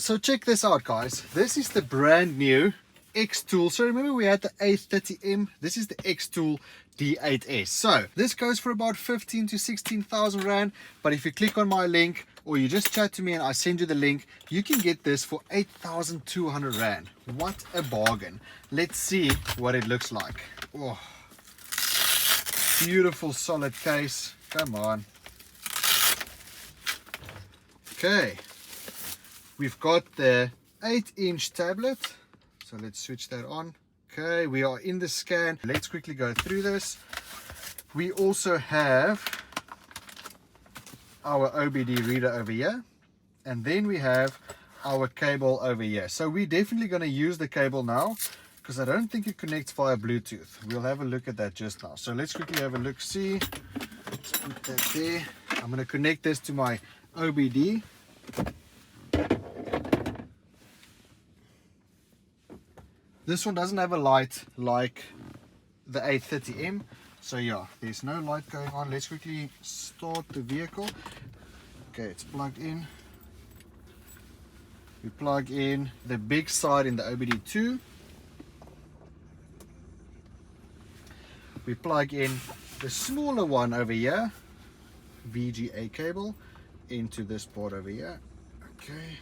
So check this out, guys. This is the brand new XTOOL. So remember we had the A30M. This is the XTOOL D8S. So this goes for about 15 to 16,000 Rand. But if you click on my link or you just chat to me and I send you the link, you can get this for 8,200 Rand. What a bargain. Let's see what it looks like. Oh, beautiful solid case. Come on. Okay. We've got the 8-inch tablet. So let's switch that on. Okay, we are in the scan. Let's quickly go through this. We also have our OBD reader over here. And then we have our cable over here. So we're definitely going to use the cable now, because I don't think it connects via Bluetooth. We'll have a look at that just now. So let's quickly have a look, see. Let's put that there. I'm going to connect this to my OBD. This one doesn't have a light like the A30M. So yeah, there's no light going on. Let's quickly start the vehicle. Okay, it's plugged in. We plug in the big side in the OBD2. We plug in the smaller one over here, VGA cable, into this port over here. Okay.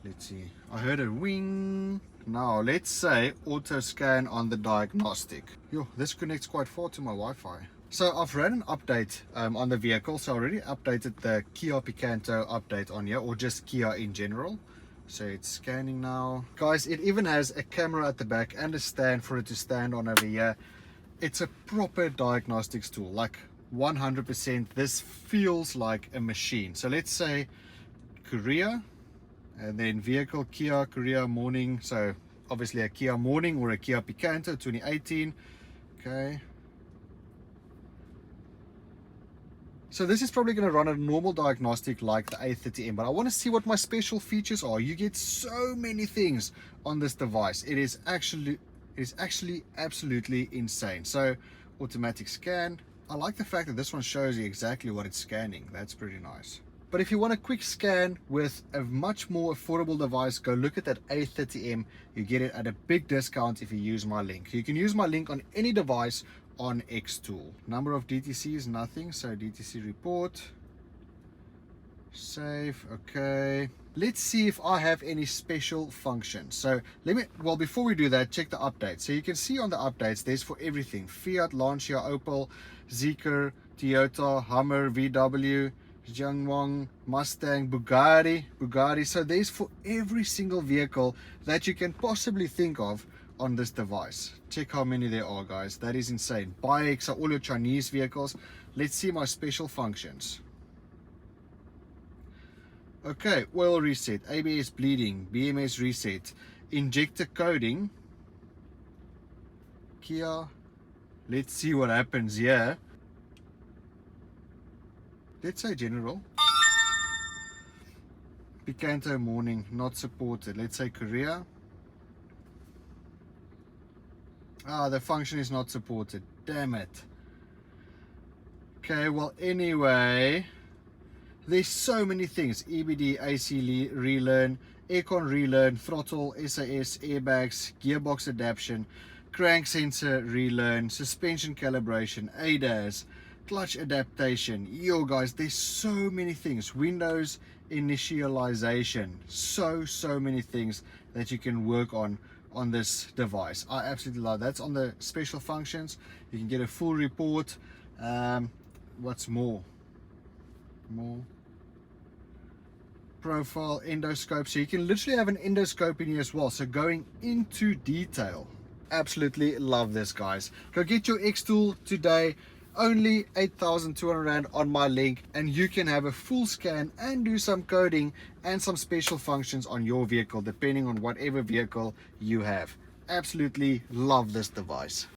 Let's see. I heard a wing. Now let's say auto scan on the diagnostic. Yo, this connects quite far to my Wi-Fi. So I've ran an update on the vehicle. So I already updated the Kia Picanto update on here, or just Kia in general. So it's scanning now. Guys, it even has a camera at the back and a stand for it to stand on over here. It's a proper diagnostics tool, like 100%. This feels like a machine. So let's say Korea. And then vehicle Kia Korea Morning, so obviously a Kia Morning or a Kia Picanto 2018. Okay, so this is probably going to run a normal diagnostic like the A30M, but I want to see what my special features are. You get so many things on this device. It is actually absolutely insane. So automatic scan. I like the fact that this one shows you exactly what it's scanning. That's pretty nice. But if you want a quick scan with a much more affordable device, go look at that A30M. You get it at a big discount if you use my link. You can use my link on any device on XTOOL. Number of DTCs, nothing. So DTC report. Save. Okay. Let's see if I have any special functions. So well, before we do that, check the updates. So you can see on the updates, there's for everything. Fiat, Lancia, Opel, Zeekr, Toyota, Hummer, VW, Jiangwang, Mustang, Bugatti. So there's for every single vehicle that you can possibly think of on this device. Check how many there are, guys. That is insane. Bikes are all your Chinese vehicles. Let's see my special functions. Okay, oil reset, ABS bleeding, BMS reset, injector coding, Kia. Let's see what happens here. Let's say general. Picanto Morning, not supported. Let's say Korea. Ah, the function is not supported. Damn it. Okay, well, anyway, there's so many things. EBD, AC relearn, aircon relearn, throttle, SAS, airbags, gearbox adaptation, crank sensor relearn, suspension calibration, ADAS, clutch adaptation. Yo guys, there's so many things. Windows initialization. So many things that you can work on this device. I absolutely love that. That's on the special functions. You can get a full report. What's more profile, endoscope. So you can literally have an endoscope in here as well. So going into detail. Absolutely love this, guys. Go get your XTOOL today. Only 8,200 Rand on my link, and you can have a full scan and do some coding and some special functions on your vehicle, depending on whatever vehicle you have. Absolutely love this device.